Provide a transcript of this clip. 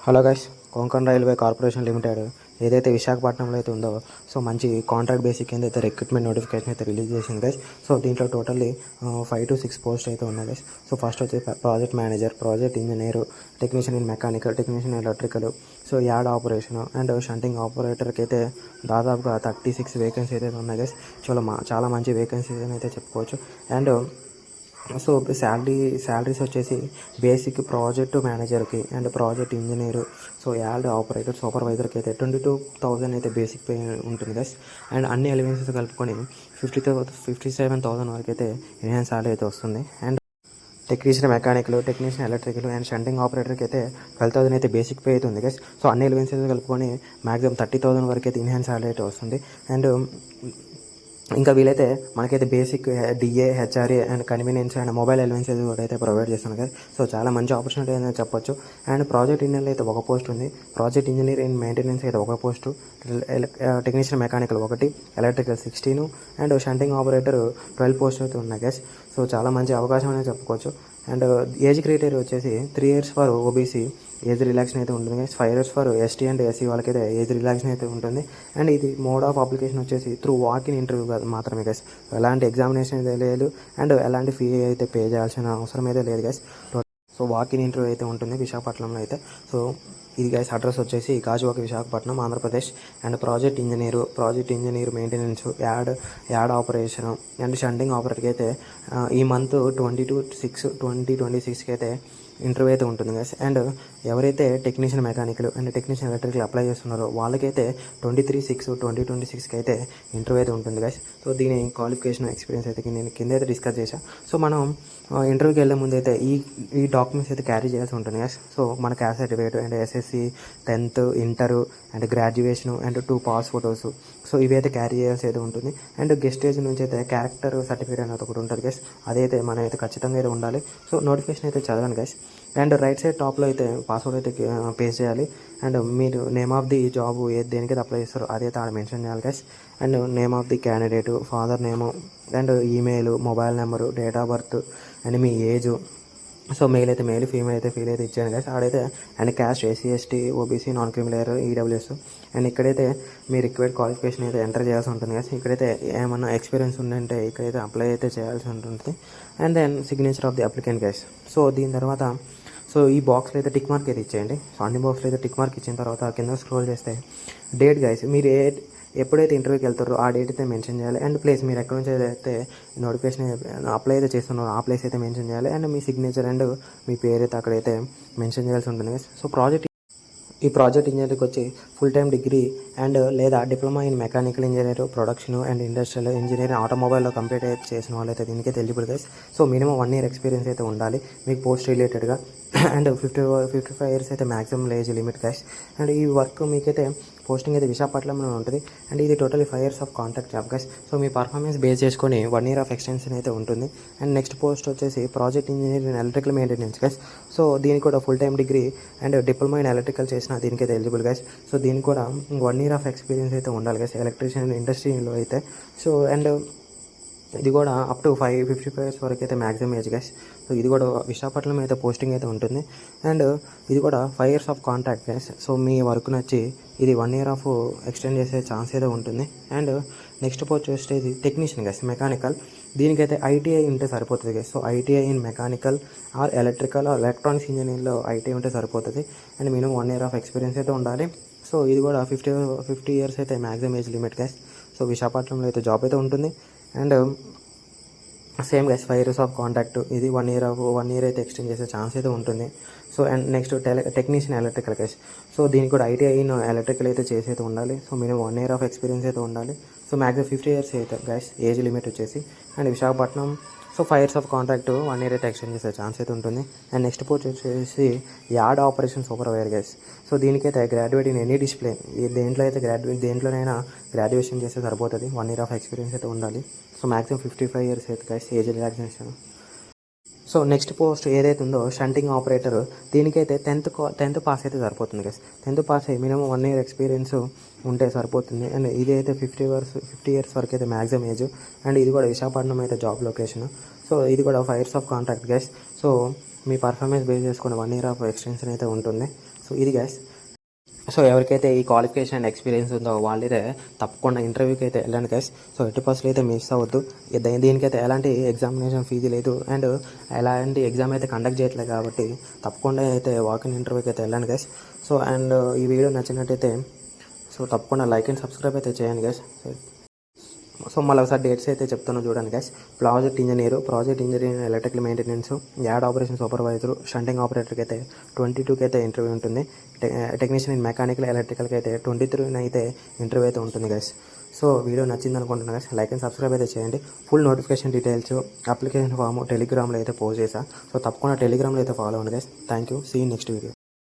Hello guys, Konkan railway corporation limited ఏదైతే విశాఖపట్నంలో అయితే ఉందో సో మంచి కాంట్రాక్ట్ బేసిక్ కింద అయితే రిక్రూట్మెంట్ నోటిఫికేషన్ అయితే రిలీజ్ చేసింది గైస్. సో దీంట్లో టోటల్లీ 5 to 6 పోస్ట్ అయితే ఉన్నాయి గైస్. సో ఫస్ట్ వచ్చి project manager, project engineer, technician in mechanical, technician electrical, so yard operation and shunting ఆపరేటర్కి అయితే దాదాపుగా 36 వేకెన్సీ అయితే ఉన్నాయి గైస్. చాలా మంచి వేకెన్సీస్ అని అయితే చెప్పుకోవచ్చు. అండ్ సో శాలరీస్ వచ్చేసి బేసిక్ ప్రాజెక్ట్ మేనేజర్కి and project engineer, so yard operator, సూపర్వైజర్కి అయితే 22,000 అయితే బేసిక్ పే ఉంటుంది గైస్. అండ్ అన్ని ఎలివెన్సెస్ కలుపుకొని 57,000 వరకు అయితే ఎన్హాన్స్ శాలరీ అయితే వస్తుంది. And technician mechanical, technician electrical and shunting ఆపరేటర్కి అయితే 12,000 అయితే బేసిక్ పే అయితే ఉంది గైస్. సో అన్ని ఎలివెన్సెస్ కలుపుకొని మ్యాక్సిమం 30,000 వరకు అయితే ఎన్హాన్స్ శాలరీ అయితే వస్తుంది. అండ్ ఇంకా వీలైతే మనకైతే basic DA, HRA and convenience and mobile allowances కూడా అయితే ప్రొవైడ్ చేస్తాను కదా. సో చాలా మంచి ఆపర్చునిటీ అనేది చెప్పొచ్చు. అండ్ ప్రాజెక్ట్ ఇంజనీర్ అయితే ఒక పోస్ట్ ఉంది, ప్రాజెక్ట్ ఇంజనీర్ ఇన్ మెయింటెనెన్స్ అయితే ఒక post, technician mechanical 1, electrical 16 and shunting operator 12 post అయితే ఉన్నాయి గైస్. సో చాలా మంచి అవకాశం అనేది చెప్పుకోవచ్చు. అండ్ ఏజ్ క్రైటీరియా వచ్చేసి 3 years for OBC age relaxation అయితే ఉంటుంది. 5 years for ST and SC వాళ్ళకైతే ఏజ్ రిలాక్షన్ అయితే ఉంటుంది. అండ్ ఇది మోడ్ ఆఫ్ అప్లికేషన్ వచ్చేసి త్రూ వాక్-ఇన్ ఇంటర్వ్యూ మాత్రమే గైస్. ఎలాంటి ఎగ్జామినేషన్ అయితే లేదు అండ్ ఎలాంటి ఫీ అయితే పే చేయాల్సిన అవసరం అయితే లేదు గైస్. సో వాక్-ఇన్ ఇంటర్వ్యూ అయితే ఉంటుంది విశాఖపట్నంలో అయితే. సో ఇది గైస్ అడ్రస్ వచ్చేసి Gajuwaka, Visakhapatnam, Andhra Pradesh. And project engineer maintenance, and operation and shunting ఆపరేటర్కి అయితే ఈ మంత్ 22/6/2026కి అయితే ఇంటర్వ్యూ అయితే ఉంటుంది గైస్. అండ్ ఎవరైతే technician mechanical and technician electrical apply చేస్తున్నారో వాళ్ళకైతే 23/6/2026కి అయితే ఇంటర్వ్యూ అయితే ఉంటుంది గైస్. సో దీని క్వాలిఫికేషన్, ఎక్స్పీరియన్స్ అయితే నేను కింద అయితే డిస్కస్ చేశాను. సో మనం ఇంటర్వ్యూకి వెళ్ళే ముందు అయితే ఈ డాక్యుమెంట్స్ అయితే క్యారీ చేయాల్సి ఉంటుంది గైస్. సో మన caste certificate and SSC, 10th, inter and graduation and 2 pass photos, so ఇవి అయితే క్యారీ చేయాల్సి అయితే ఉంటుంది. అండ్ గెస్టేజ్ నుంచి అయితే క్యారెక్టర్ సర్టిఫికేట్ అనేది ఒకటి ఉంటుంది గైస్. అదైతే మనం అయితే ఖచ్చితంగా అయితే ఉండాలి. సో నోటిఫికేషన్ అయితే చదవండి గైస్. అండ్ రైట్ సైడ్ టాప్లో అయితే పాస్వర్డ్ అయితే పేస్ట్ చేయాలి. అండ్ మీరు నేమ్ ఆఫ్ ది జాబ్ దేనికైతే అప్లై చేస్తారో అదైతే ఆడ మెన్షన్ చేయాలి guys. And name of the candidate, father name and email, mobile number, date of birth and మీ ఏజు. సో మెయిల్ అయితే మెయిల్, ఫీమేల్ అయితే ఫీల్ అయితే ఇచ్చాను గైస్. ఆడైతే and caste SC ST OBC non criminal EWS. And ఇక్కడైతే మీ required qualification అయితే ఎంటర్ చేయాల్సి ఉంటుంది గైస్. ఇక్కడైతే ఏమన్నా ఎక్స్పీరియన్స్ ఉందంటే ఇక్కడైతే అప్లై అయితే చేయాల్సి ఉంటుంది. And then signature of the applicant guys. So దీని తర్వాత సో ఈ బాక్స్లో అయితే టిక్ మార్క్ అయితే ఇచ్చేయండి. సో అన్ని బాక్స్లో అయితే టిక్ మార్క్ ఇచ్చిన తర్వాత కింద స్క్రోల్ చేస్తే డేట్ గైస్, మీరు ఎప్పుడైతే ఇంటర్వ్యూకి వెళ్తారో ఆ డేట్ అయితే మెన్షన్ చేయాలి. అండ్ ప్లేస్ మీరు ఎక్కడి నుంచి అయితే నోటిఫికేషన్ అప్లై అయితే చేస్తున్నారో ఆ ప్లేస్ అయితే మెన్షన్ చేయాలి. అండ్ మీ సిగ్నేచర్ అండ్ మీ పేరు అయితే అక్కడైతే మెన్షన్ చేయాల్సి ఉంటుంది. సో ఈ ప్రాజెక్ట్ ఇంజనీర్కి వచ్చి ఫుల్ టైం డిగ్రీ అండ్ లేదా diploma in mechanical engineer, production and industrial engineering, ఆటోమొబైల్లో కంప్లీట్ అయితే చేసిన వాళ్ళైతే దీనికైతే eligible guys. So minimum 1 year experience అయితే ఉండాలి మీకు పోస్ట్ రిలేటెడ్గా. అండ్ 55 years అయితే maximum age limit guys. And ఈ వర్క్ మీకైతే పోస్టింగ్ అయితే విశాఖపట్నంలో ఉంటుంది. అండ్ ఇది totally 5 years of contract job guys. So మీ పర్ఫార్మెన్స్ బేస్ చేసుకొని 1 year ఆఫ్ ఎక్స్టెన్షన్ అయితే ఉంటుంది. అండ్ నెక్స్ట్ పోస్ట్ వచ్చేసి project engineer in electrical maintenance guys. So దీనికి కూడా full time degree and diploma in electrical చేసిన దీనికైతే ఎలిజిబుల్ గైస్. సో దీనికి కూడా 1 year ఆఫ్ ఎక్స్పీరియన్స్ అయితే ఉండాలి గైస్ ఎలక్ట్రీషియన్ ఇండస్ట్రీలో అయితే. సో అండ్ ఇది కూడా అప్ టు 55 years వరకు అయితే మ్యాక్సిమం ఏజ్ గైస్. సో ఇది కూడా విశాఖపట్నం అయితే పోస్టింగ్ అయితే ఉంటుంది. అండ్ ఇది కూడా 5 years of contract guys. So me work నచ్చి ఇది 1 year ఆఫ్ ఎక్స్టెండ్ చేసే ఛాన్స్ అయితే ఉంటుంది. అండ్ నెక్స్ట్ పోస్ట్ వచ్చేది టెక్నీషియన్ గైస్, మెకానికల్. దీనికైతే ITI ఉంటే సరిపోతుంది guys. So ITI in mechanical are electrical or electronics ఇంజనీరింగ్లో ITI ఉంటే సరిపోతుంది. And minimum 1 year of experience అయితే ఉండాలి. సో ఇది కూడా 50 years అయితే maximum age limit guys. So విశాఖపట్నంలో అయితే జాబ్ అయితే ఉంటుంది. And same guys 5 years of contact. ఇది 1 year అయితే ఎక్స్టెండ్ చేసే ఛాన్స్ అయితే ఉంటుంది. So and next technician electrical guys. So దీనికి కూడా ITI ఇన్ ఎలక్ట్రికల్ అయితే చేసి అయితే ఉండాలి. So minimum 1 year of experience అయితే ఉండాలి. సో మ్యాక్సిమం 50 years అయితే గైస్ ఏజ్ లిమిట్ వచ్చేసి. And Visakhapatnam. So 5 years of contract 1 year అయితే ఎక్స్టెండ్ చేసే ఛాన్స్ అయితే ఉంటుంది. అండ్ నెక్స్ట్ పోస్ట్ వచ్చేసి yard operation supervisor guys. So దీనికైతే గ్రాడ్యుయేట్ ఇన్ ఎనీ డిసిప్లిన్, దేంట్లోనైనా గ్రాడ్యుయేషన్ చేస్తే సరిపోతుంది. 1 year ఆఫ్ ఎక్స్పీరియన్స్ అయితే ఉండాలి. సో మ్యాక్సిమం 55 years అయితే guys age relaxation. So next post ఏదైతే ఉందో షంటింగ్ ఆపరేటర్, దీనికైతే 10th పాస్ అయితే సరిపోతుంది గైస్. 10th పాస్ అయ్యి మినిమం 1 year ఎక్స్పీరియన్స్ ఉంటే సరిపోతుంది. అండ్ ఇది అయితే 50 years వరకు అయితే మ్యాక్సిమం ఏజ్. అండ్ ఇది కూడా విశాఖపట్నం అయితే జాబ్ లొకేషన్. సో ఇది కూడా 5 years of contract guys. So మీ పర్ఫార్మెన్స్ బేస్ చేసుకుని 1 year ఆఫ్ ఎక్స్టెన్షన్ అయితే ఉంటుంది. సో సో ఇది గైస్. సో ఎవరికైతే ఈ క్వాలిఫికేషన్ అండ్ ఎక్స్పీరియన్స్ ఉందో వాళ్ళైతే తప్పకుండా ఇంటర్వ్యూకి అయితే వెళ్ళండి గైస్. సో ఎట్టి పర్సెంట్ అయితే మిస్ అవ్వద్దు. దీనికైతే ఎలాంటి ఎగ్జామినేషన్ ఫీజు లేదు అండ్ ఎలాంటి ఎగ్జామ్ అయితే కండక్ట్ చేయట్లేదు కాబట్టి తప్పకుండా అయితే వాకింగ్ ఇంటర్వ్యూకి అయితే వెళ్ళండి గైస్. సో అండ్ ఈ వీడియో నచ్చినట్టయితే సో తప్పకుండా లైక్ అండ్ సబ్స్క్రైబ్ అయితే చేయండి గైస్. సో మళ్ళీ ఒకసారి డేట్స్ అయితే చెప్తాను చూడండి guys. Project engineer electrical maintenance, and operation supervisor, shunting ఆపరేటర్కి అయితే 22కి అయితే ఇంటర్వ్యూ ఉంటుంది. టెక్నీషియన్ ఇన్ మెకానికల్ ఎలక్ట్రికల్కి అయితే 23 అయితే ఇంటర్వ్యూ అయితే ఉంటుంది గైస్. సో వీడియో నచ్చింది అనుకుంటున్నాను గైస్. లైక్ అండ్ సబ్స్క్రైబ్ అయితే చేయండి. Full notification details, application form టెలిగ్రామ్లో అయితే పోస్ట్ చేసా. సో తప్పకుండా టెలిగ్రామ్లో అయితే ఫాలో అవ్వండి guys. Thank you. See next video.